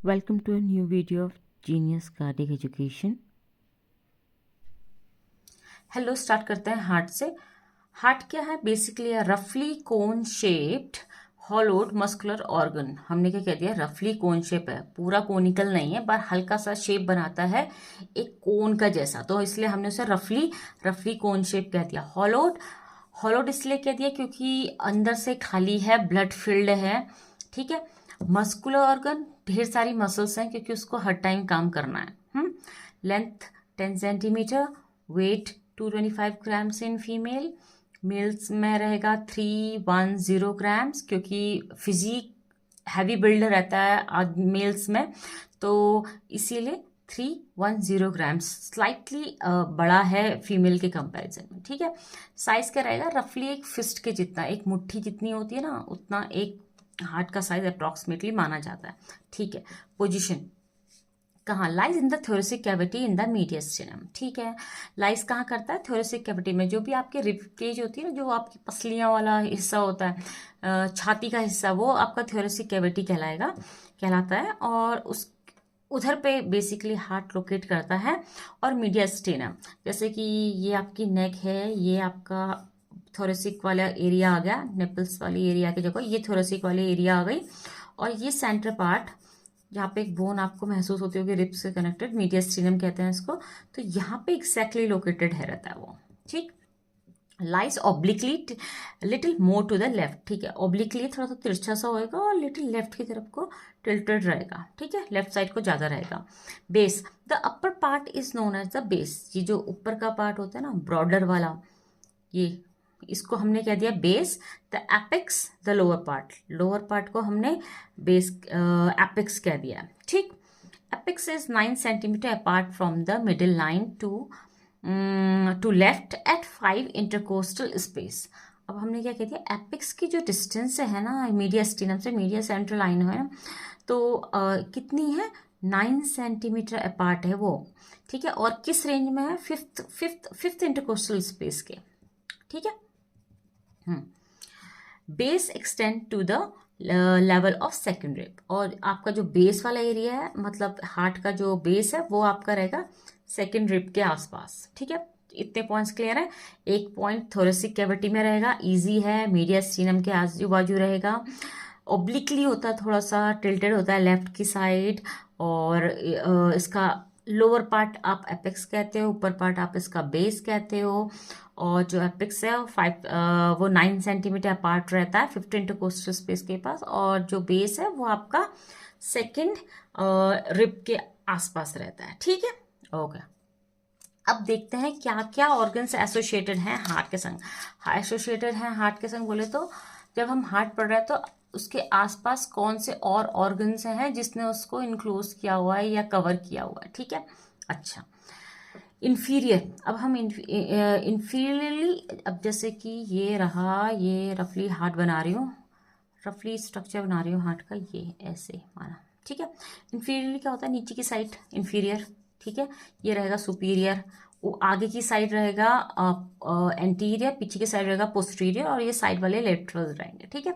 Welcome to a new video of Genius Cardiac Education. Hello, start करते हैं heart से। Heart क्या है? बेसिकली रफली कोन शेप्ड हॉलोड मस्कुलर ऑर्गन। हमने क्या कह दिया? रफली कोन शेप है, पूरा कोनिकल नहीं है पर हल्का सा शेप बनाता है एक कोन का जैसा, तो इसलिए हमने उसे रफली कोन शेप कह दिया। हॉलोड हॉलोड इसलिए कह दिया क्योंकि अंदर से खाली है, ब्लड फिल्ड है। ठीक है। मस्कुलर ऑर्गन, ढेर सारी मसल्स हैं क्योंकि उसको हर टाइम काम करना है। Length 10 centimetre, weight 225 grams in female. Males में रहेगा 310 ग्राम्स क्योंकि फिजिक हैवी बिल्ड रहता है मेल्स में, तो इसीलिए 310 ग्राम्स स्लाइटली बड़ा है फीमेल के कंपैरिजन में। ठीक है। साइज क्या रहेगा? रफली एक फिस्ट के जितना, एक मुट्ठी जितनी होती है ना, उतना एक हार्ट का साइज अप्रॉक्सीमेटली माना जाता है। ठीक है। पोजीशन कहाँ? Lies in the thoracic cavity in the मीडियस्टिनम। ठीक है। लाइज कहाँ करता है? थोरेसिक कैविटी में। जो भी आपके रिब केज होती है ना, जो आपकी पसलियाँ वाला हिस्सा होता है, छाती का हिस्सा, वो आपका थोरेसिक कैविटी कहलाता है। और उस उधर पे बेसिकली हार्ट लोकेट करता है। और मीडियस्टिनम, जैसे कि ये आपकी नेक है, ये आपका थोरेसिक वाला एरिया आ गया, निपल्स वाली एरिया की जगह ये थोरेसिक वाली एरिया आ गई। और ये सेंटर पार्ट यहाँ पे एक बोन आपको महसूस होती होगी रिब्स से कनेक्टेड, मीडियस्टिनम कहते हैं इसको, तो यहाँ पे एग्जैक्टली लोकेटेड है रहता है वो। ठीक। Lies obliquely little more to the left. ठीक है। ऑब्लिकली थोड़ा सा तिरछा सा होएगा और लिटिल लेफ्ट की तरफ को टिल्टेड रहेगा। ठीक है। लेफ्ट साइड को ज़्यादा रहेगा। Base, the upper part is known as the base. ये जो ऊपर का पार्ट होता है ना, ब्रॉडर वाला, ये इसको हमने कह दिया base. The apex the lower part को हमने बेस एपेक्स कह दिया। ठीक। Apex is 9 centimetre apart from the middle line to left at 5 intercostal space. अब हमने क्या कह दिया? एपेक्स की जो डिस्टेंस है ना मीडियस्टिनम से, मीडिया सेंट्रल लाइन है ना, तो कितनी है? 9 सेंटीमीटर अपार्ट है वो। ठीक है। और किस रेंज में है? फिफ्थ इंटरकोस्टल स्पेस के। ठीक है। Base extend to the level of second rib. और आपका जो बेस वाला एरिया है, मतलब हार्ट का जो बेस है, वो आपका रहेगा सेकंड रिब के आसपास। ठीक है। इतने पॉइंट्स क्लियर है। एक पॉइंट थोरेसिक कैविटी में रहेगा, इजी है, मीडियस्टिनम के आजू बाजू रहेगा, ओब्लिकली होता है, थोड़ा सा टिल्टेड होता है लेफ्ट की साइड। और इसका लोअर पार्ट आप एपेक्स कहते हो, ऊपर पार्ट आप इसका बेस कहते हो। और जो एपेक्स है वो 9 सेंटीमीटर अपार्ट रहता है 15 इंटरकोस्टल स्पेस के पास। और जो बेस है वो आपका सेकंड रिब के आसपास रहता है। ठीक है। ओके। अब देखते हैं क्या क्या ऑर्गन्स एसोसिएटेड हैं हार्ट के संग। एसोसिएटेड हैं हार्ट के संग बोले तो, जब हम हार्ट पढ़ रहे हैं तो उसके आसपास कौन से और ऑर्गन्स हैं जिसने उसको इनक्लोज किया हुआ है या कवर किया हुआ है। ठीक है। अच्छा, इन्फीरियर। अब हम इन्फीरियरली, अब जैसे कि ये रहा, ये रफली हार्ट बना रही हूँ, रफली स्ट्रक्चर बना रही हूँ हार्ट का, ये ऐसे माना। ठीक है। इन्फीरियरली क्या होता है? नीचे की साइड इन्फीरियर। ठीक है। ये रहेगा सुपीरियर। वो आगे की साइड रहेगा एंटीरियर, पीछे की साइड रहेगा पोस्टीरियर, और ये साइड वाले लेटरल रहेंगे। ठीक है।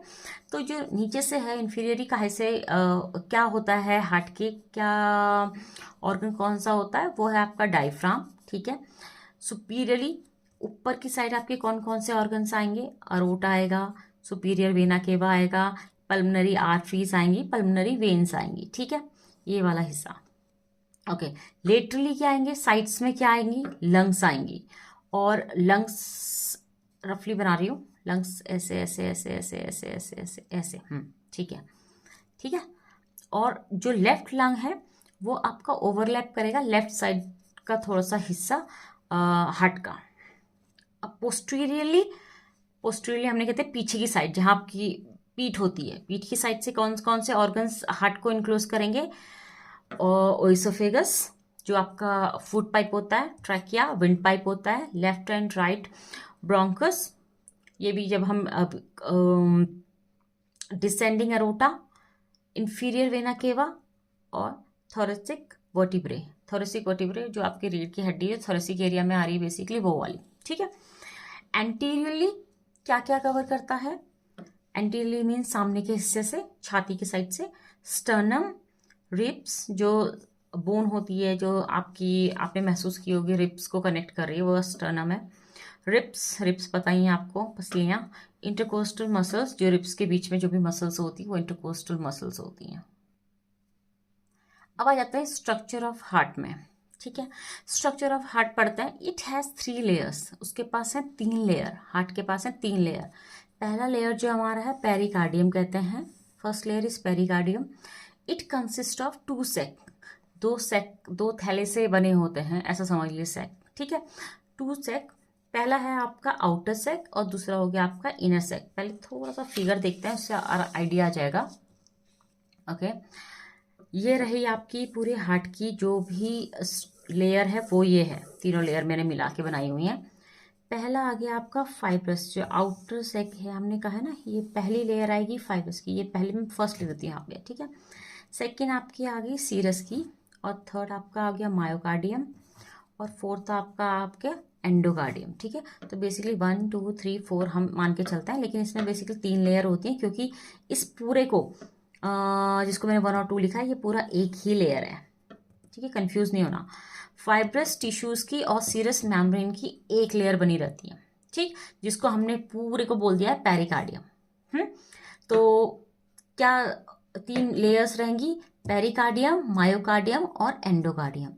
तो जो नीचे से है इन्फीरियरी काहे से क्या होता है हार्ट के, क्या ऑर्गन कौन सा होता है? वो है आपका डायफ्राम। ठीक है। सुपीरियरली ऊपर की साइड आपके कौन कौन से ऑर्गन्स आएंगे? अरोटा आएगा, सुपीरियर वेना केवा आएगा, पल्मनरी आर्टरीज आएंगी, पल्मनरी वेन्स आएंगी। ठीक है। ये वाला हिस्सा। ओके। लेटरली क्या आएंगे? साइड्स में क्या आएंगी? लंग्स आएंगी। और लंग्स रफली बना रही हूँ, लंग्स ऐसे ऐसे ऐसे ऐसे ऐसे ऐसे ऐसे ऐसे। ठीक है। ठीक है। और जो लेफ्ट लंग है वो आपका ओवरलैप करेगा लेफ्ट साइड का थोड़ा सा हिस्सा हार्ट का। अब पोस्टीरियरली हमने कहते हैं पीछे की साइड, जहाँ आपकी पीठ होती है, पीठ की साइड से कौन कौन से ऑर्गन्स हार्ट को इनक्लोज करेंगे? ओइसोफेगस, जो आपका फूड पाइप होता है, ट्रैकिया, विंड पाइप होता है, लेफ्ट एंड राइट ब्रोंकस, ये भी जब हम descending aorta, inferior vena cava, और थोरेसिक वर्टिब्रे। थोरेसिक वर्टिब्रे जो आपकी रीढ़ की हड्डी है, थोरेसिक एरिया में आ रही है बेसिकली, वो वाली। ठीक है। एंटीरियरली क्या क्या कवर करता है? एंटीरियरली मीन सामने के हिस्से से, छाती के साइड से, स्टर्नम, रिब्स जो बोन होती है, जो आपने महसूस की होगी, रिब्स को कनेक्ट कर रही है, वो स्टर्नम है। रिब्स पता ही है आपको, पसलियाँ। इंटरकोस्टल मसल्स, जो रिब्स के बीच में जो भी मसल्स होती है वो इंटरकोस्टल मसल्स होती हैं। अब आ जाता है स्ट्रक्चर ऑफ हार्ट में। ठीक है, स्ट्रक्चर ऑफ हार्ट पढ़ते हैं। इट हैज़ 3 लेयर्स, उसके पास है 3 लेयर, हार्ट के पास है 3 लेयर। पहला लेयर जो हमारा है पेरिकार्डियम कहते हैं, first layer is pericardium. It consist of 2 सेक, 2 थैले से बने होते हैं, ऐसा समझ लीजिए सेक। ठीक है, 2 सेक। पहला है आपका आउटर सेक और दूसरा हो गया आपका इनर सेक। पहले थोड़ा सा फिगर देखते हैं, उससे आइडिया आ जाएगा। ओके, ये रही आपकी पूरे हार्ट की जो भी लेयर है वो ये है, तीनों लेयर मैंने मिला के बनाई हुई हैं। पहला आ गया आपका फाइब्रस, जो आउटर सेक है, हमने कहा है ना, ये पहली लेयर आएगी फाइब्रस की, ये पहले में फर्स्ट ले देती है यहाँ पे। ठीक है, सेकेंड आपकी आ गई सीरस की, और थर्ड आपका आ गया मायोकार्डियम, और फोर्थ आपके एंडोकार्डियम। ठीक है, तो बेसिकली 1 2 3 4 हम मान के चलते हैं, लेकिन इसमें बेसिकली 3 लेयर होती हैं, क्योंकि इस पूरे को जिसको मैंने 1 और 2 लिखा है, ये पूरा एक ही लेयर है। ठीक है, कंफ्यूज नहीं होना। फाइब्रस टिश्यूज की और सीरस मेम्ब्रेन की एक लेयर बनी रहती है। ठीक, जिसको हमने पूरे को बोल दिया है पेरिकार्डियम। तो क्या 3 लेयर्स रहेंगी, पेरिकार्डियम, मायोकार्डियम और एंडोकार्डियम।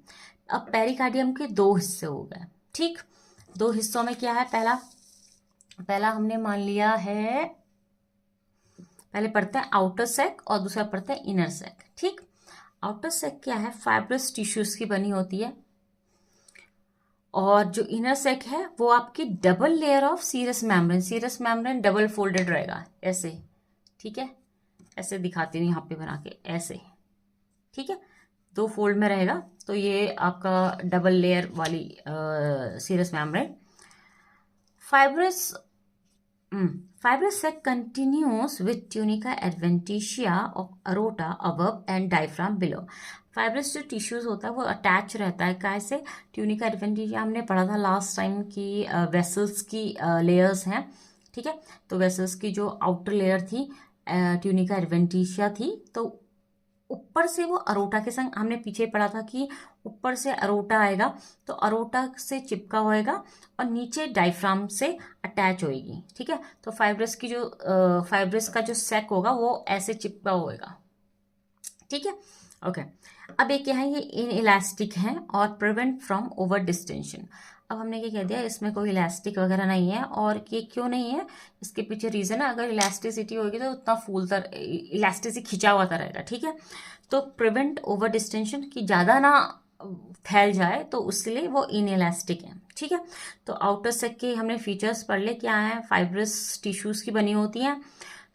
अब पेरिकार्डियम के 2 हिस्से हो गए। ठीक, 2 हिस्सों में क्या है, पहला हमने मान लिया है, पहले पढ़ते हैं आउटर सेक और दूसरा पढ़ते हैं इनर सेक। ठीक, आउटर सेक क्या है, फाइब्रस टिश्यूज की बनी होती है, और जो इनर सेक है वो आपकी double layer of serous membrane double folded रहेगा ऐसे। ठीक है, ऐसे दिखाती हूँ यहाँ पे बना के, ऐसे। ठीक है, 2 फोल्ड में रहेगा, तो ये आपका डबल लेयर वाली serous membrane. Fibrous sac continues with tunica adventitia of aorta above and diaphragm below. Fibrous जो टिश्यूज होता है वो अटैच रहता है कैसे, ट्यूनिका एडवेंटिशिया हमने पढ़ा था लास्ट टाइम की वेसल्स की लेयर्स हैं। ठीक है, तो वेसल्स की जो आउटर लेयर थी ट्यूनिका एडवेंटिशिया थी, तो ऊपर से वो अरोटा के संग, हमने पीछे पढ़ा था कि ऊपर से अरोटा आएगा, तो अरोटा से चिपका होएगा और नीचे डायफ्राम से अटैच होएगी। ठीक है, तो फाइब्रस का जो सेक होगा वो ऐसे चिपका होएगा। ठीक है, ओके। अब एक क्या है, ये इन इलास्टिक है और प्रिवेंट फ्रॉम ओवर डिस्टेंशन। अब हमने क्या कह दिया, इसमें कोई इलास्टिक वगैरह नहीं है, और ये क्यों नहीं है, इसके पीछे रीजन है, अगर इलास्टिसिटी होगी तो उतना फूलता, इलास्टिसिटी खिंचा हुआ रहेगा। ठीक है, तो प्रिवेंट ओवर डिस्टेंशन, की ज़्यादा ना फैल जाए, तो उसके लिए वो इनइलास्टिक है। ठीक है, तो आउटर सेक के हमने फीचर्स पढ़ ले, क्या है, फाइब्रस टिश्यूज की बनी होती हैं।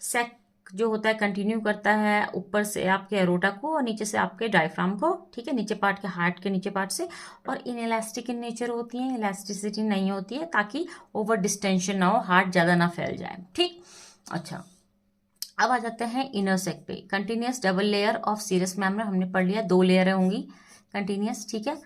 सेक जो होता है कंटिन्यू करता है ऊपर से आपके एरोटा को और नीचे से आपके डायफ्राम को। ठीक है, नीचे पार्ट के हार्ट के नीचे पार्ट से, और इनइलास्टिक इन नेचर होती है, इलास्टिसिटी नहीं होती है, ताकि ओवर डिस्टेंशन ना हो, हार्ट ज़्यादा ना फैल जाए। ठीक, अच्छा। अब आ जाते हैं इनर सेक पे। Continuous double layer of serous membrane हमने पढ़ लिया, 2 लेयर होंगी कंटिन्यूस। ठीक है,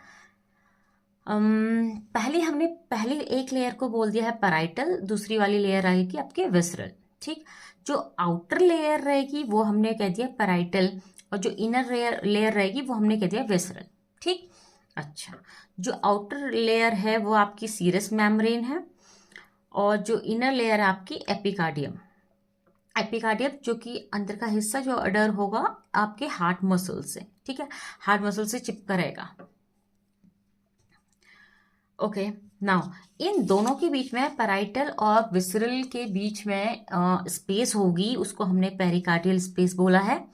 पहली एक लेयर को बोल दिया है पैराइटल, दूसरी वाली लेयर आएगी आपके विसरल। ठीक, जो आउटर लेयर रहेगी वो हमने कह दिया पैराइटल, और जो इनर लेयर रहेगी वो हमने कह दिया विसरल। ठीक, अच्छा। जो आउटर लेयर है वो आपकी सीरस मेम्ब्रेन है, और जो इनर लेयर है आपकी एपिकार्डियम जो कि अंदर का हिस्सा जो अडर होगा आपके हार्ट मसल से। ठीक है, हार्ट मसल से चिपका रहेगा। ओके, नाउ इन दोनों के बीच में, पैराइटल और विसरल के बीच में स्पेस होगी, उसको हमने पेरिकार्डियल स्पेस बोला है,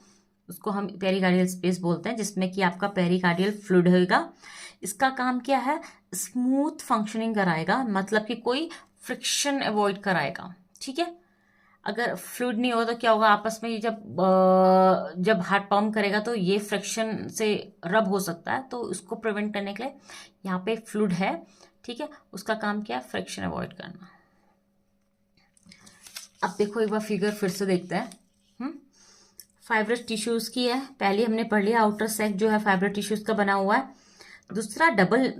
उसको हम पेरिकार्डियल स्पेस बोलते हैं, जिसमें कि आपका पेरिकार्डियल फ्लूइड होगा। इसका काम क्या है, स्मूथ फंक्शनिंग कराएगा, मतलब कि कोई फ्रिक्शन अवॉइड कराएगा। ठीक है, अगर फ्लूइड नहीं होगा तो क्या होगा, आपस में जब हार्ट पंप करेगा तो ये फ्रिक्शन से रब हो सकता है, तो उसको प्रिवेंट करने के लिए यहाँ पे फ्लूइड है। ठीक है, उसका काम क्या है, फ्रिक्शन अवॉइड करना। अब देखो एक बार फिगर फिर से देखते हैं। फाइब्रस टिश्यूज की है, पहले हमने पढ़ लिया आउटर सेक जो है फाइब्रस टिश्यूज का बना हुआ है। दूसरा डबल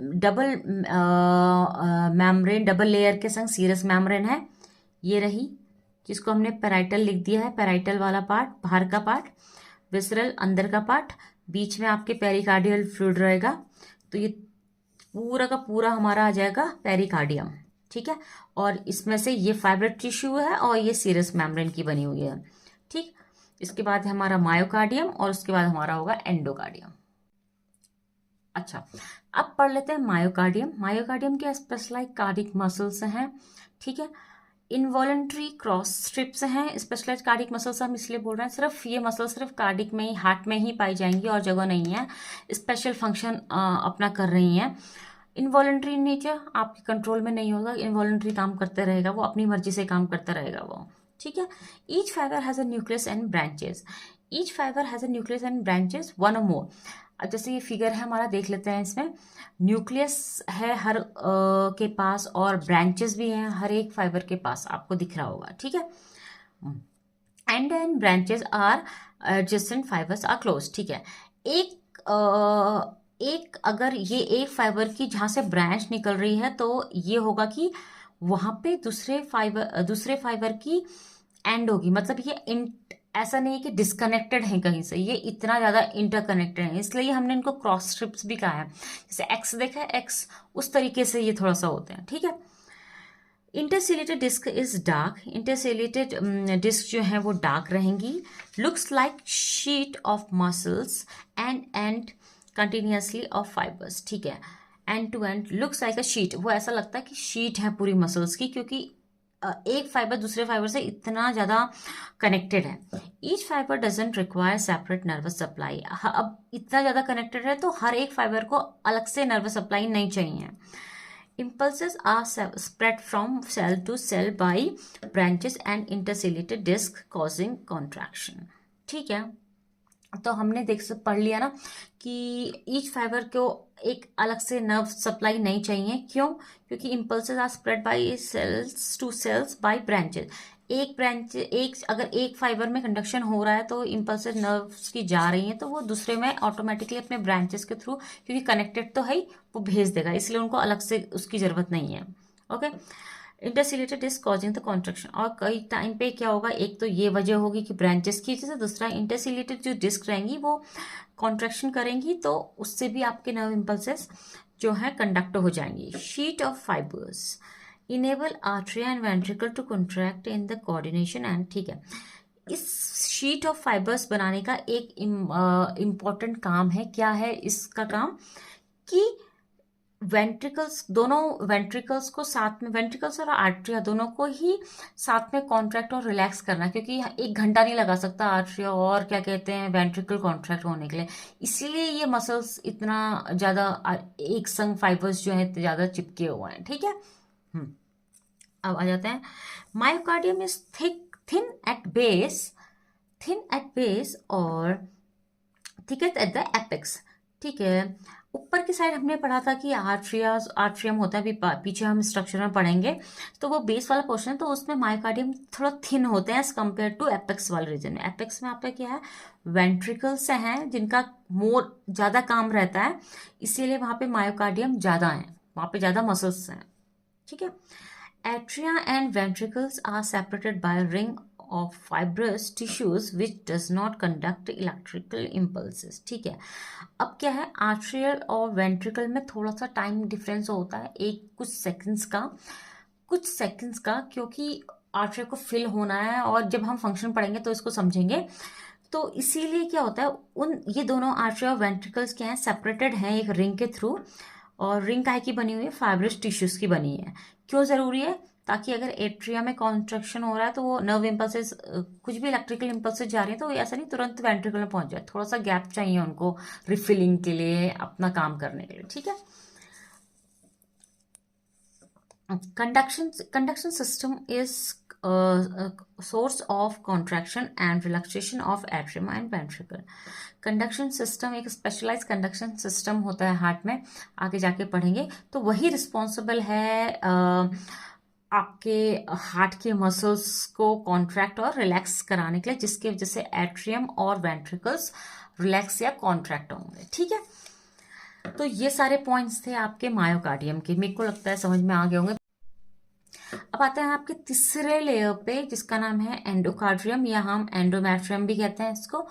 मेम्ब्रेन, डबल लेयर के संग सीरस मेम्ब्रेन है, ये रही, जिसको हमने पैराइटल लिख दिया है, पैराइटल वाला पार्ट बाहर का पार्ट, विसरल अंदर का पार्ट, बीच में आपके पेरिकार्डियल फ्लूइड रहेगा, तो ये पूरा का पूरा हमारा आ जाएगा पेरिकार्डियम, ठीक है। और इसमें से ये फाइबर टिश्यू है और ये सीरस मेम्ब्रेन की बनी हुई है, ठीक। इसके बाद है हमारा मायोकार्डियम और उसके बाद हमारा होगा एंडोकार्डियम। अच्छा, अब पढ़ लेते हैं मायोकार्डियम। मायोकार्डियम के स्पेशलाइज्ड कार्डिक मसल्स हैं, ठीक है। इनवॉलेंट्री क्रॉस स्ट्रिप्स हैं। स्पेशलाइज्ड कार्डिक मसल्स हम इसलिए बोल रहे हैं, सिर्फ ये मसल सिर्फ कार्डिक में ही, हार्ट में ही पाई जाएंगी और जगह नहीं है, स्पेशल फंक्शन अपना कर रही हैं। इनवॉलेंट्री इन नेचर, आपके कंट्रोल में नहीं होगा, इनवॉलेंट्री काम करते रहेगा, वो अपनी मर्जी से काम करता रहेगा वो, ठीक है। Each fibre has a nucleus and branches. Each fibre has a nucleus and branches, one और मोर। अब जैसे ये फिगर है हमारा, देख लेते हैं। इसमें न्यूक्लियस है हर के पास और ब्रांचेस भी हैं हर एक फाइबर के पास, आपको दिख रहा होगा, ठीक है। And branches are adjacent fibers are close, ठीक है। एक अगर ये एक फाइबर की जहाँ से ब्रांच निकल रही है तो ये होगा कि वहां पे दूसरे फाइबर की एंड होगी, मतलब ये ऐसा नहीं है कि डिस्कनेक्टेड है कहीं से, ये इतना ज्यादा इंटरकनेक्टेड है, इसलिए हमने इनको क्रॉस स्ट्रिप्स भी कहा है। जैसे एक्स देखा है, एक्स उस तरीके से ये थोड़ा सा होते हैं, ठीक है। Intercellular disc is dark. Intercellular disc जो है वो डार्क रहेंगी। Looks like sheet of muscles and continuously of fibers, ठीक है। End to end looks like a sheet, वो ऐसा लगता है कि शीट है पूरी मसल्स की, क्योंकि एक फाइबर दूसरे फाइबर से इतना ज़्यादा कनेक्टेड है। Each fibre doesn't require separate nervous supply. अब इतना ज़्यादा कनेक्टेड है तो हर एक फाइबर को अलग से नर्वस सप्लाई नहीं चाहिए। Impulses are spread from cell to cell by branches and intercellular disc causing contraction, ठीक है। तो हमने पढ़ लिया ना कि ईच फाइबर को एक अलग से नर्व सप्लाई नहीं चाहिए, क्यों? क्योंकि impulses are spread by cells to cells by branches. अगर एक फाइबर में कंडक्शन हो रहा है तो इम्पल्सेस नर्व्स की जा रही हैं तो वो दूसरे में ऑटोमेटिकली अपने ब्रांचेस के थ्रू, क्योंकि कनेक्टेड तो है ही, वो भेज देगा, इसलिए उनको अलग से उसकी जरूरत नहीं है, okay. Intercellular disc causing the contraction, और कई टाइम पे क्या होगा, एक तो ये वजह होगी कि ब्रांचेस की वजह से, दूसरा इंटरसेल्युलर जो डिस्क रहेंगी वो कॉन्ट्रैक्शन करेंगी तो उससे भी आपके नर्व इम्पल्सेस जो है कंडक्ट हो जाएंगी। Sheet of fibres enable atria and ventricle to contract in the coordination and, ठीक है। इस शीट ऑफ फाइबर्स बनाने का एक इम्पॉर्टेंट काम है, क्या है इसका काम, कि वेंट्रिकल्स को साथ में, वेंट्रिकल्स और आर्टरिया दोनों को ही साथ में कॉन्ट्रैक्ट और रिलैक्स करना, क्योंकि एक घंटा नहीं लगा सकता आर्टरिया और क्या कहते हैं वेंट्रिकल कॉन्ट्रैक्ट होने के लिए, इसीलिए ये मसल्स इतना ज़्यादा एक संग फाइबर्स जो है ज़्यादा चिपके हुए हैं, ठीक है। अब आ जाते हैं, myocardium is thin at base और थिकेस्ट एट द एपेक्स, ठीक है। ऊपर की साइड हमने पढ़ा था कि आर्ट्रियम होता है, अभी पीछे हम स्ट्रक्चर में पढ़ेंगे, तो वो बेस वाला पोर्शन है, तो उसमें मायोकार्डियम थोड़ा थिन होते हैं एज कम्पेयर टू एपेक्स वाले रीजन में। एपेक्स में आपका क्या है, वेंट्रिकल्स हैं जिनका मोर ज़्यादा काम रहता है, इसीलिए वहाँ पे मायोकार्डियम ज़्यादा है, वहाँ पे ज़्यादा मसल्स हैं, ठीक है। Atria and ventricles are separated by a ring of fibrous tissues which does not conduct electrical impulses, ठीक है। अब क्या है, आर्ट्रियल और वेंट्रिकल में थोड़ा सा टाइम डिफरेंस होता है, कुछ सेकंड्स का, क्योंकि आर्ट्रियल को फिल होना है, और जब हम फंक्शन पढ़ेंगे तो इसको समझेंगे। तो इसीलिए क्या होता है, ये दोनों आर्ट्रिया और वेंट्रिकल्स क्या हैं, सेपरेटेड हैं एक रिंग के थ्रू, और रिंग काहे की बनी हुई है, फाइब्रस टिश्यूज की बनी है। क्यों जरूरी है, ताकि अगर एट्रिया में कॉन्ट्रैक्शन हो रहा है तो वो नर्व इम्पल्सेस, कुछ भी इलेक्ट्रिकल इम्पल्सेस जा रही है तो ऐसा नहीं तुरंत वेंट्रिकल में पहुंच जाए, थोड़ा सा गैप चाहिए उनको रिफिलिंग के लिए, अपना काम करने के लिए, ठीक है। Conduction system is source of contraction and relaxation of atrium and ventricle. Conduction system एक स्पेशलाइज कंडक्शन सिस्टम होता है हार्ट में, आगे जाके पढ़ेंगे, तो वही रिस्पॉन्सिबल है आपके हार्ट के मसल्स को कॉन्ट्रैक्ट और रिलैक्स कराने के लिए, जिसकी वजह से एट्रियम और वेंट्रिकल्स रिलैक्स या कॉन्ट्रैक्ट होंगे, ठीक है। तो ये सारे पॉइंट्स थे आपके मायोकार्डियम के, मेरे को लगता है समझ में आ गए होंगे। अब आते हैं आपके तीसरे लेयर पे, जिसका नाम है एंडोकार्डियम, या हम एंडोमेट्रियम भी कहते हैं इसको।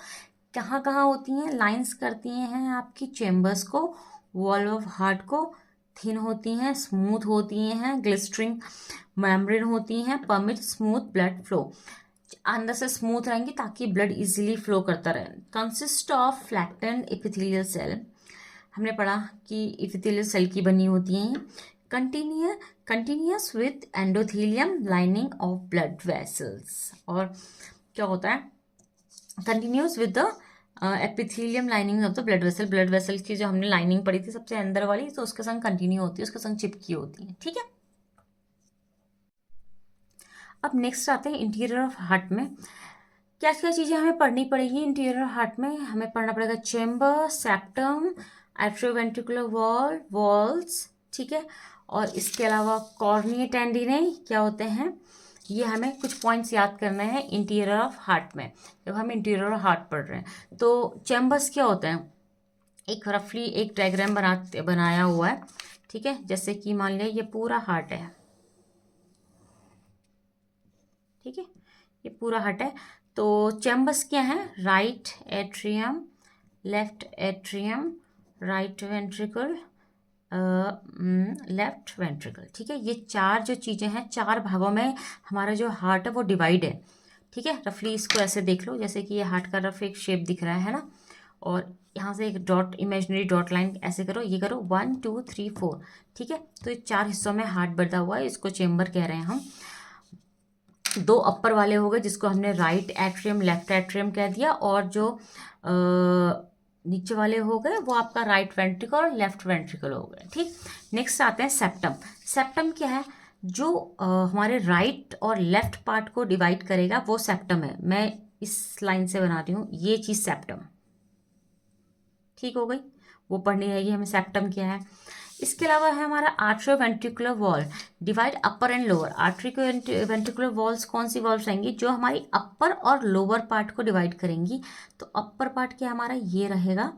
कहाँ कहाँ होती हैं, लाइंस करती हैं आपकी चेम्बर्स को, वॉल ऑफ हार्ट को, थिन होती हैं, स्मूथ होती हैं, ग्लिस्टरिंग मेम्ब्रेन होती हैं, परमिट स्मूथ ब्लड फ्लो, अंदर से स्मूथ रहेंगी ताकि ब्लड इजीली फ्लो करता रहे। कंसिस्ट ऑफ फ्लैक्टेंड एपिथेलियल सेल, हमने पढ़ा कि एपिथेलियल सेल की बनी होती हैं, continuous with endothelium lining of blood vessels, और क्या होता है, continuous with the epithelium lining of the blood vessel की जो हमने लाइनिंग पढ़ी थी सबसे अंदर वाली, तो उसके संग कंटिन्यू होती है, उसके संग चिपकी होती है, ठीक है। अब नेक्स्ट आते हैं इंटीरियर ऑफ हार्ट में क्या क्या चीज़ें हमें पढ़नी पड़ेगी। इंटीरियर ऑफ हार्ट में हमें पढ़ना पड़ेगा chamber, septum, atrioventricular wall, walls, ठीक है, और इसके अलावा कॉर्निया टेंडिने क्या होते हैं, ये हमें कुछ पॉइंट्स याद करना है इंटीरियर ऑफ हार्ट में जब हम इंटीरियर ऑफ हार्ट पढ़ रहे हैं। तो चैम्बर्स क्या होते हैं, एक रफली एक डायग्राम बनाया हुआ है, ठीक है, जैसे कि मान लिया ये पूरा हार्ट है, ठीक है, ये पूरा हार्ट है। तो चैम्बर्स क्या है, right atrium, left atrium, right ventricle, left ventricle, ठीक है। ये चार जो चीज़ें हैं, चार भागों में हमारा जो हार्ट है वो डिवाइड है, ठीक है। रफली इसको ऐसे देख लो, जैसे कि ये हार्ट का रफ एक शेप दिख रहा है ना, और यहाँ से एक डॉट, इमेजिनरी डॉट लाइन ऐसे करो, ये करो 1 2 3 4, ठीक है। तो ये चार हिस्सों में हार्ट बटा हुआ है, इसको चेम्बर कह रहे हैं हम। दो अपर वाले हो गए जिसको हमने राइट एट्रियम लेफ्ट एट्रियम कह दिया, और जो नीचे वाले हो गए वो आपका राइट वेंट्रिकल और लेफ्ट वेंट्रिकल हो गए, ठीक। नेक्स्ट आते हैं सेप्टम। सेप्टम क्या है, जो हमारे राइट और लेफ्ट पार्ट को डिवाइड करेगा वो सेप्टम है। मैं इस लाइन से बना रही हूँ, ये चीज़ सेप्टम, ठीक हो गई, वो पढ़नी रहेगी हमें सेप्टम क्या है। इसके अलावा है हमारा atrio ventricular wall, divide upper and lower. Atrio ventricular walls कौन सी वॉल्स रहेंगी, जो हमारी अपर और लोअर पार्ट को डिवाइड करेंगी। तो अपर पार्ट क्या हमारा ये रहेगा,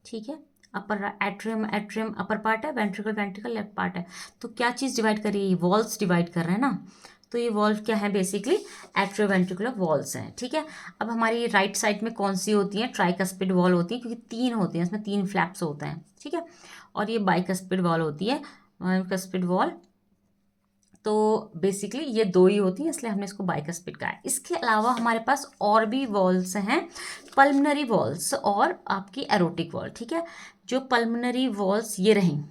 ठीक है, अपर एट्रियम, एट्रियम अपर पार्ट है, वेंट्रिकल वेंट्रिकल लेफ्ट पार्ट है। तो क्या चीज़ डिवाइड कर रही है, वॉल्स डिवाइड कर रहे हैं ना, तो ये वॉल्व क्या है, बेसिकली एट्रियोवेंट्रिकुलर वॉल्स हैं, ठीक है। अब हमारी राइट साइड में कौन सी होती हैं, ट्राइकस्पिड वॉल होती है, क्योंकि तीन होती हैं, इसमें तीन फ्लैप्स होते हैं, ठीक है। और ये बाइकस्पिड वॉल होती है, बाइकस्पिड वॉल, तो बेसिकली ये दो ही होती हैं, इसलिए हमने इसको बाइकस्पिड कहा है। इसके अलावा हमारे पास और भी वॉल्स हैं, पल्मनरी वॉल्स और आपकी एरोटिक वॉल, ठीक है। जो पल्मनरी वॉल्स ये रहें,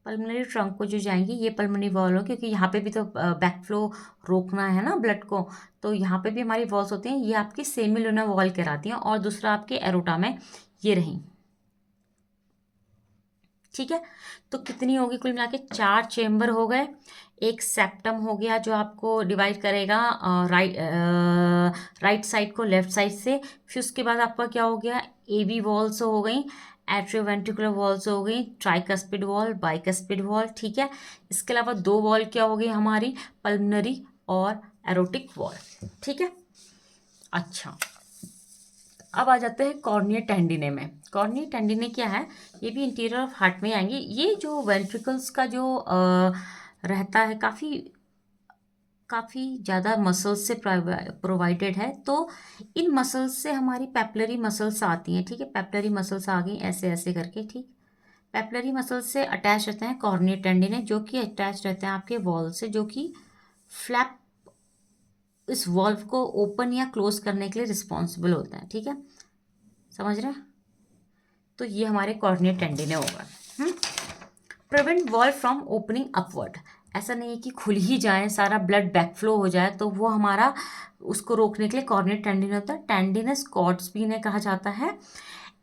पल्मोनरी ट्रंक को जो जाएंगी ये पल्मोनरी वॉल हो, क्योंकि यहाँ पे भी तो बैक फ्लो रोकना है ना ब्लड को, तो यहाँ पे भी हमारी वॉल्स होती हैं, ये आपकी सेमिलुनर वॉल कहलाती हैं। और दूसरा आपके एरोटा में ये रही, ठीक है। तो कितनी होगी, कुल मिला के चार चेम्बर हो गए। एक सेप्टम हो गया जो आपको डिवाइड करेगा राइट साइड को लेफ्ट साइड से। फिर उसके बाद आपका क्या हो गया, एवी वॉल्स हो गई, एट्रियोवेंट्रिकुलर वॉल्स हो गई, ट्राइकस्पिड वॉल, बाइकस्पिड वॉल, ठीक है। इसके अलावा दो वॉल क्या हो गई हमारी, पल्मोनरी और एरोटिक वॉल, ठीक है। अच्छा, अब आ जाते हैं कॉर्निया टेंडिने में। कॉर्निया टेंडिने क्या है, ये भी इंटीरियर ऑफ हार्ट में आएंगे। ये जो वेंट्रिकल्स का जो रहता है, काफ़ी ज़्यादा मसल्स से प्रोवाइडेड है। तो इन मसल्स से हमारी पेपलरी मसल्स आती हैं, ठीक है। पेपलरी मसल्स आ गई ऐसे ऐसे करके, ठीक। पेपलरी मसल्स से अटैच रहते हैं कॉर्निया टेंडिने, जो कि अटैच रहते हैं आपके वॉल से, जो कि फ्लैप इस वॉल्व को ओपन या क्लोज करने के लिए रिस्पॉन्सिबल होता है, ठीक है, समझ रहे हैं। तो ये हमारे कॉर्निया टेंडिने होगा। Prevent valve from opening upward, ऐसा नहीं है कि खुल ही जाए, सारा ब्लड बैकफ्लो हो जाए, तो वो हमारा उसको रोकने के लिए कॉर्निया टेंडिने होता है। टेंडिनस कॉर्ड्स भी इन्हें कहा जाता है।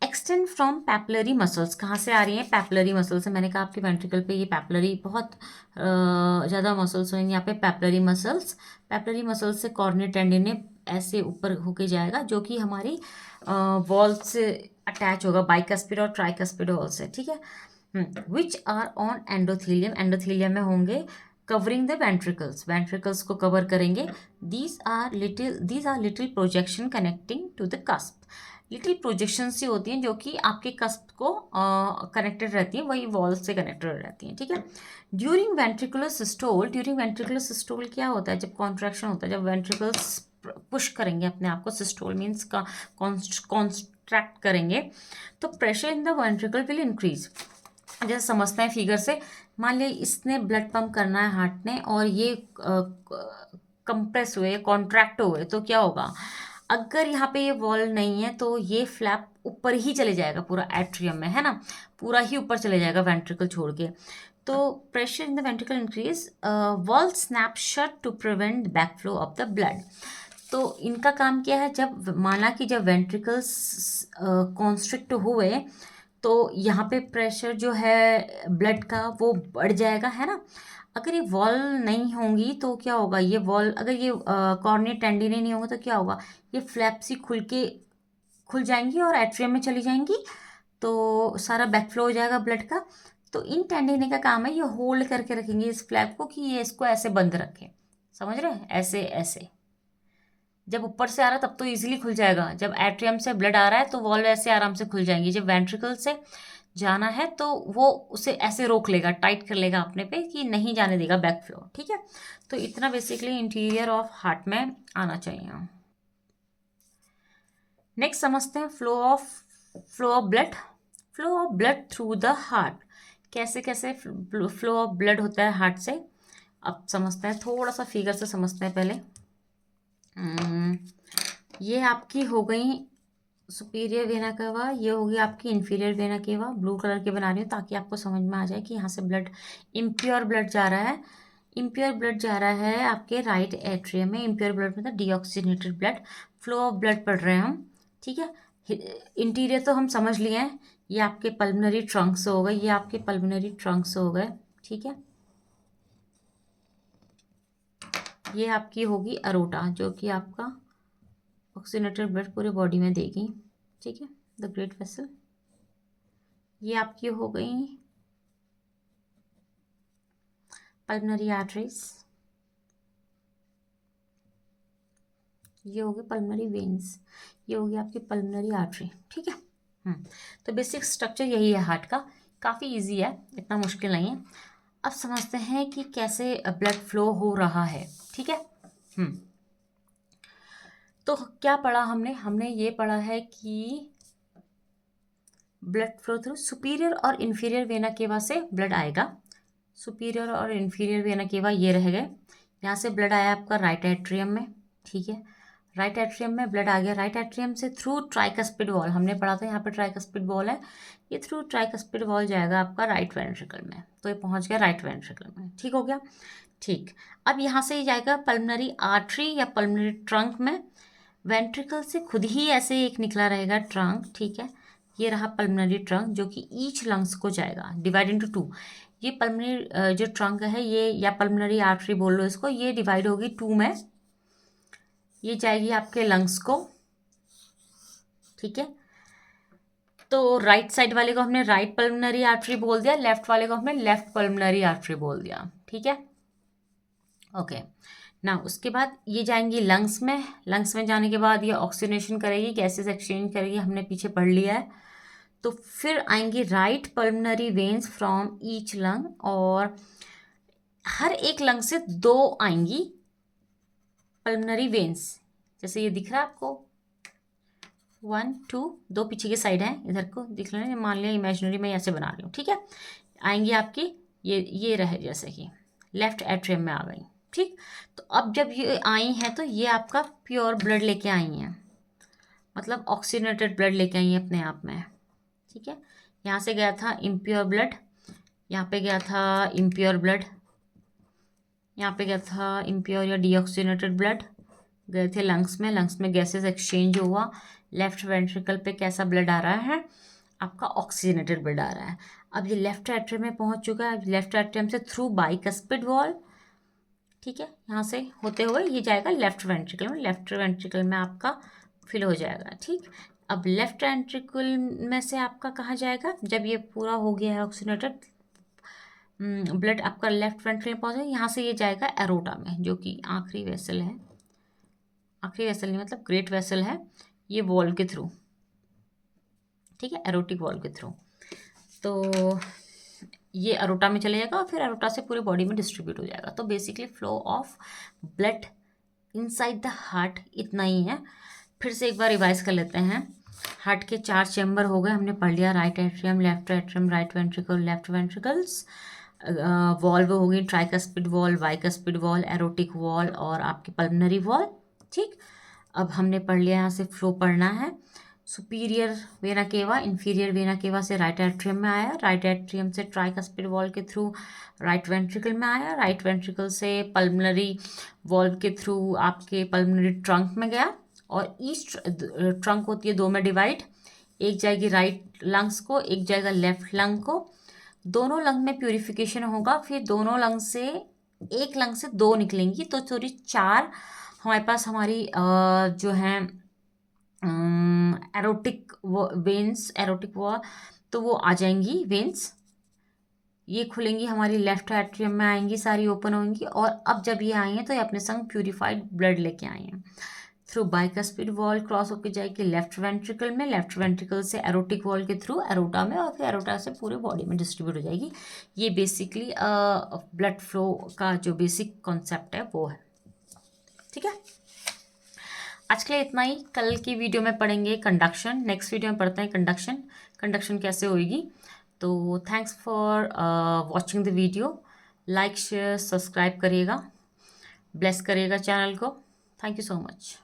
एक्सटेंड फ्रॉम पैपलरी मसल्स, कहाँ से आ रही हैं, पैपलरी मसल से। मैंने कहा आपके वेंट्रिकल पे ये पैपलरी बहुत ज़्यादा मसल्स होंगे यहाँ पे, पैपलरी मसल्स से कॉर्निया टेंडिने ऐसे ऊपर होके जाएगा, जो कि हमारी वॉल से अटैच होगा, बाइकस्पिड और ट्राइकस्पिड वॉल से, ठीक है। Which are on endothelium, endothelium में होंगे, कवरिंग द वेंट्रिकल्स को कवर करेंगे। These are little projection connecting to the cusp, little projection सी होती हैं जो कि आपके कस्प को कनेक्टेड रहती हैं, वही वॉल से कनेक्टेड रहती हैं, ठीक है। ड्यूरिंग वेंट्रिकुलर सिस्टोल क्या होता है, जब कॉन्ट्रैक्शन होता है, जब वेंट्रिकल्स पुश करेंगे अपने आप को, सिस्टोल मीन्स का कॉन्ट्रैक्ट करेंगे, तो pressure in the ventricle will increase. जैसे समझते हैं फिगर से, मान लिया इसने ब्लड पंप करना है हार्ट ने और ये कंप्रेस हुए, कॉन्ट्रैक्ट हुए, तो क्या होगा, अगर यहाँ पे ये वॉल नहीं है तो ये फ्लैप ऊपर ही चले जाएगा पूरा एट्रियम में, है ना, पूरा ही ऊपर चले जाएगा वेंट्रिकल छोड़ के। तो pressure in the ventricle increase, wall snap shut to prevent back flow of the blood. तो इनका काम क्या है, जब माना कि जब वेंट्रिकल्स कॉन्स्ट्रिक्ट हुए तो यहाँ पे प्रेशर जो है ब्लड का वो बढ़ जाएगा, है ना। अगर ये वॉल नहीं होंगी तो क्या होगा, ये वॉल अगर ये कॉर्निया टेंडिनी नहीं होगा तो क्या होगा, ये फ्लैप्स ही खुल जाएंगी और एट्रियम में चली जाएंगी, तो सारा बैकफ्लो हो जाएगा ब्लड का। तो इन टेंडिनी का काम है ये होल्ड करके रखेंगे इस फ्लैप को, कि ये इसको ऐसे बंद रखें, समझ रहे हैं, ऐसे ऐसे। जब ऊपर से आ रहा है तब तो इजीली खुल जाएगा, जब एट्रियम से ब्लड आ रहा है तो वॉल्व ऐसे आराम से खुल जाएंगी, जब वेंट्रिकल से जाना है तो वो उसे ऐसे रोक लेगा, टाइट कर लेगा अपने पे, कि नहीं जाने देगा बैक फ्लो, ठीक है। तो इतना बेसिकली इंटीरियर ऑफ हार्ट में आना चाहिए। नेक्स्ट समझते हैं flow of blood through the heart. कैसे कैसे फ्लो ऑफ ब्लड होता है हार्ट से, अब समझते हैं, थोड़ा सा फिगर से समझते हैं पहले। ये आपकी हो गई सुपीरियर वेना केवा, ये होगी आपकी inferior vena cava. Blue colour के बना रही हूँ ताकि आपको समझ में आ जाए कि यहाँ से ब्लड, इम्प्योर ब्लड जा रहा है, इम्प्योर ब्लड जा रहा है आपके राइट एट्रियम में। इम्प्योर ब्लड मतलब deoxygenated blood, flow of blood पढ़ रहे हैं हम, ठीक है। इंटीरियर तो हम समझ लिए हैं, ये आपके पल्मोनरी ट्रंक्स हो गए, ये आपके पल्मोनरी ट्रंक्स हो गए, ठीक है। ये आपकी होगी अरोटा, जो कि आपका ऑक्सीजनेटेड ब्लड पूरे बॉडी में देगी, ठीक है, द ग्रेट वेसल। ये आपकी हो गई पल्मोनरी आर्टरीज, ये होगी पल्मोनरी वेन्स, ये होगी आपकी पल्मोनरी आर्टरी, ठीक है। तो बेसिक स्ट्रक्चर यही है हार्ट का, काफ़ी इजी है, इतना मुश्किल नहीं है। अब समझते हैं कि कैसे ब्लड फ्लो हो रहा है, ठीक है। तो क्या पढ़ा हमने ये पढ़ा है कि ब्लड फ्लो थ्रू सुपीरियर और इन्फीरियर वेना केवा से ब्लड आएगा, सुपीरियर और इन्फीरियर वेना केवा ये रह गए। यहाँ से ब्लड आया आपका राइट एट्रियम में, ठीक है, राइट एट्रियम में ब्लड आ गया, राइट एट्रियम से थ्रू ट्राइकस्पिड वॉल, हमने पढ़ा था यहाँ पे ट्राइकस्पिड वॉल है, ये थ्रू ट्राइकस्पिड वॉल जाएगा आपका राइट वेंट्रिकल में, तो ये पहुँच गया राइट वेंट्रिकल में, ठीक हो गया, ठीक। अब यहाँ से ये जाएगा पल्मोनरी आर्टरी या पल्मोनरी ट्रंक में, वेंट्रिकल से खुद ही ऐसे एक निकला रहेगा ट्रंक, ठीक है। ये रहा पल्मोनरी ट्रंक जो कि ईच लंग्स को जाएगा, डिवाइड इनटू टू। ये पल्मोनरी जो ट्रंक है ये, या पल्मोनरी आर्टरी बोल लो इसको, ये डिवाइड होगी टू में, ये जाएगी आपके लंग्स को, ठीक है। तो राइट साइड वाले को हमने राइट पल्मोनरी आर्टरी बोल दिया, लेफ्ट वाले को हमने लेफ्ट पल्मोनरी आर्टरी बोल दिया, ठीक है, ओके ना। उसके बाद ये जाएंगी लंग्स में, लंग्स में जाने के बाद ये ऑक्सीजनेशन करेगी, गैसेस एक्सचेंज करेगी, हमने पीछे पढ़ लिया है। तो फिर आएंगी right pulmonary veins from each lung, और हर एक लंग से दो आएंगी पल्मोनरी वेन्स, जैसे ये दिख रहा है आपको, 1 2, दो पीछे की साइड है, इधर को दिख रहे हैं, मान लिया इमेजिनरी में ऐसे बना रही हूँ, ठीक है। आएंगी आपकी ये रहे जैसे कि लेफ्ट एट्रियम में आ गई, ठीक। तो अब जब ये आई हैं तो ये आपका प्योर ब्लड लेके आई हैं, मतलब ऑक्सीजनेटेड ब्लड लेके आई हैं अपने आप में, ठीक है। यहाँ से गया था इम्प्योर ब्लड, यहाँ पे गया था इम्प्योर ब्लड, यहाँ पे गया था इम्प्योर या डीऑक्सीजनेटेड ब्लड, गए थे लंग्स में, लंग्स में गैसेस एक्सचेंज हुआ, लेफ्ट वेंट्रिकल पे कैसा ब्लड आ रहा है, आपका ऑक्सीजनेटेड ब्लड आ रहा है। अब ये लेफ्ट एट्रियम में पहुंच चुका है, लेफ्ट एट्रियम से थ्रू बाइकस्पिड वॉल, ठीक है, यहाँ से होते हुए ये जाएगा लेफ्ट वेंट्रिकल में, लेफ्ट वेंट्रिकल में आपका फिल हो जाएगा, ठीक। अब लेफ्ट वेंट्रिकल में से आपका कहाँ जाएगा, जब ये पूरा हो गया है ऑक्सीजनेटेड ब्लड आपका लेफ्ट वेंट्रिकल पहुँचा, यहाँ से ये जाएगा एरोटा में, जो कि आखिरी वेसल है, आखिरी वेसल नहीं मतलब ग्रेट वेसल है, ये वॉल के थ्रू, ठीक है, एरोटिक वॉल के थ्रू। तो ये अरोटा में चले जाएगा और फिर अरोटा से पूरे बॉडी में डिस्ट्रीब्यूट हो जाएगा। तो basically flow of blood inside the heart इतना ही है। फिर से एक बार रिवाइज कर लेते हैं। हार्ट के 4 चेम्बर हो गए, हमने पढ़ लिया। Right atrium, left atrium, right ventricle, left ventricles. Valve हो गई, tricuspid wall, bicuspid valve, erotic wall और आपकी पल्मनरी वॉल। ठीक, अब हमने पढ़ लिया, यहाँ से फ्लो पढ़ना है। Superior vena cava, inferior vena cava से राइट एट्रियम में आया, राइट एट्रियम से ट्राइकस्पिड वॉल के थ्रू राइट वेंट्रिकल में आया, राइट वेंट्रिकल से पल्मनरी वॉल्व के थ्रू आपके पल्मनरी ट्रंक में गया। और ईस्ट ट्रंक होती है 2 में डिवाइड, एक जाएगी राइट लंग्स को, एक जाएगा लेफ्ट लंग को। दोनों लंग में प्यूरिफिकेशन होगा, फिर दोनों लंग से एक लंग से 2 निकलेंगी, तो सॉरी 4 हमारे पास हमारी जो है एरोटिक वेन्स, एरोटिक वॉल, तो वो आ जाएंगी वेन्स। ये खुलेंगी, हमारी लेफ्ट एट्रियम में आएंगी, सारी ओपन होंगी। और अब जब ये आई हैं तो ये अपने संग प्यूरिफाइड ब्लड लेके आई हैं। थ्रू बाइकस्पिड वॉल क्रॉस होकर जाएगी लेफ्ट वेंट्रिकल में, लेफ्ट वेंट्रिकल से एरोटिक वॉल के थ्रू एरोटा में, और फिर एरोटा से पूरे बॉडी में डिस्ट्रीब्यूट हो जाएगी। ये बेसिकली ब्लड फ्लो का जो बेसिक कॉन्सेप्ट है वो है। ठीक है, आज के लिए इतना ही। कल की वीडियो में पढ़ेंगे कंडक्शन, नेक्स्ट वीडियो में पढ़ते हैं कंडक्शन कैसे होएगी। तो thanks for watching the video. Like share subscribe करिएगा, ब्लेस करिएगा चैनल को। Thank you so much.